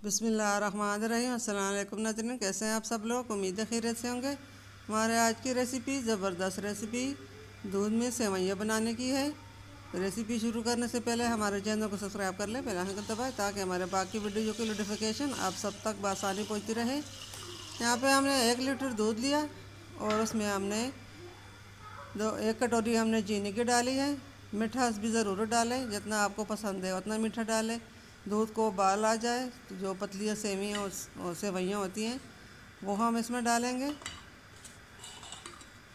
बिस्मिल्लाहिर्रहमानिर्रहीम। अस्सलाम वालेकुम नाज़रीन, कैसे हैं आप सब लोग। उम्मीद है खैरियत से होंगे। हमारे आज की रेसिपी ज़बरदस्त रेसिपी दूध में सेवइयाँ बनाने की है। रेसिपी शुरू करने से पहले हमारे चैनल को सब्सक्राइब कर लें, बेल आइकन को दबाएं ताकि हमारे बाकी वीडियो की नोटिफिकेशन आप सब तक बआसानी पहुँचती रहे। यहाँ पे हमने 1 लीटर दूध लिया और उसमें हमने 1 कटोरी हमने चीनी की डाली है। मिठास भी ज़रूर डालें, जितना आपको पसंद है उतना मीठा डालें। दूध को उबाल आ जाए तो जो पतली सेवियाँ और सेवइयाँ होती हैं वो हम इसमें डालेंगे।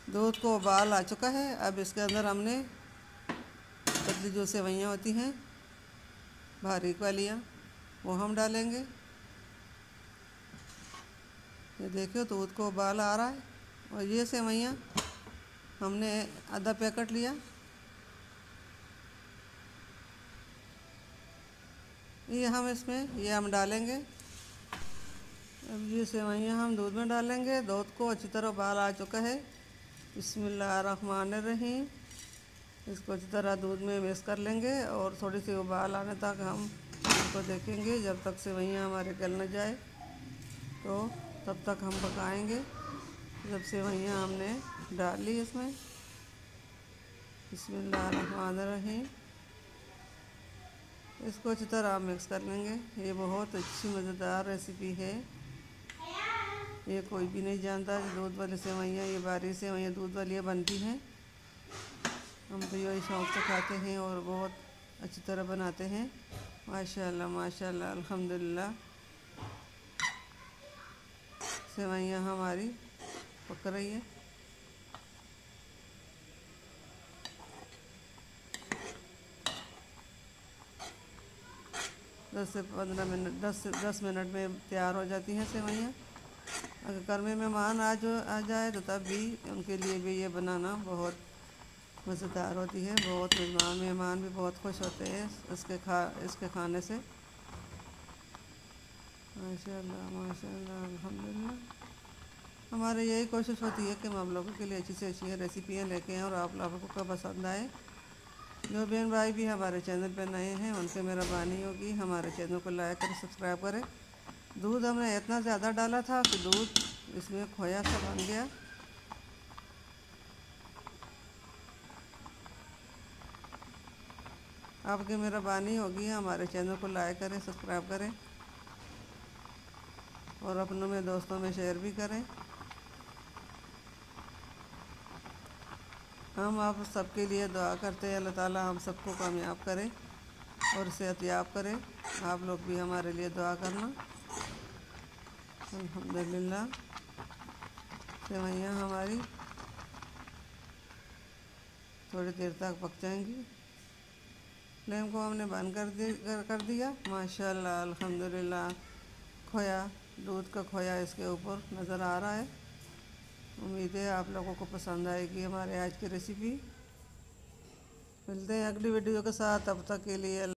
दूध को उबाल आ चुका है। अब इसके अंदर हमने पतली जो सेवइयाँ होती हैं बारीक वालियाँ वो हम डालेंगे। ये देखिए दूध को उबाल आ रहा है। और ये सेवइयाँ हमने आधा पैकेट लिया, ये हम डालेंगे। अब ये सेवइयाँ हम दूध में डालेंगे। दूध को अच्छी तरह उबाल आ चुका है। बिस्मिल्लाहिर्रहमानिर्रहीम। इसको अच्छी तरह दूध में मिक्स कर लेंगे और थोड़ी सी उबाल आने तक हम इसको देखेंगे। जब तक सेवइयाँ हमारे गल न जाए तो तब तक हम पकाएंगे। जब सेवइयाँ हमने डाल ली इसमें, बिस्मिल्लाहिर्रहमानिर्रहीम, इसको अच्छी तरह मिक्स कर लेंगे। ये बहुत अच्छी मज़ेदार रेसिपी है। ये कोई भी नहीं जानता कि दूध वाली सेवइयाँ, ये बारीक सेवइयाँ दूध वाली बनती हैं। हम तो यही शौक़ से खाते हैं और बहुत अच्छी तरह बनाते हैं। माशाल्लाह माशाल्लाह, अल्हम्दुलिल्लाह। सेवइयाँ हमारी पक रही है। दस से 10 मिनट में तैयार हो जाती हैं सेवइयाँ। अगर घर में मेहमान आ जाए तो तब भी उनके लिए भी ये बनाना बहुत मज़ेदार होती है। बहुत मेहमान भी बहुत खुश होते हैं इसके खाने से। माशाल्लाह माशाल्लाह, अल्हम्दुलिल्लाह। हमारी यही कोशिश होती है कि हम आप लोगों के लिए अच्छी से अच्छी रेसिपियाँ लेके आएँ और आप लोगों को पसंद आए। जो बहन भाई भी हमारे चैनल पर नए हैं उनसे मेहरबानी होगी हमारे चैनल को लाइक करें, सब्सक्राइब करें। दूध हमने इतना ज़्यादा डाला था कि दूध इसमें खोया सा बन गया। आपकी मेहरबानी होगी हमारे चैनल को लाइक करें, सब्सक्राइब करें और अपनों में दोस्तों में शेयर भी करें। हम आप सबके लिए दुआ करते हैं, अल्लाह ताला हम सबको कामयाब करे और सेहतयाब करे। आप लोग भी हमारे लिए दुआ करना। अल्हम्दुलिल्लाह, सेवइयाँ हमारी थोड़ी देर तक पक जाएंगी। फ्लेम को हमने बंद कर दिया। माशाल्लाह, अल्हम्दुलिल्लाह, खोया, दूध का खोया इसके ऊपर नज़र आ रहा है। उम्मीद है आप लोगों को पसंद आएगी हमारे आज की रेसिपी। मिलते हैं अगली वीडियो के साथ, तब तक के लिए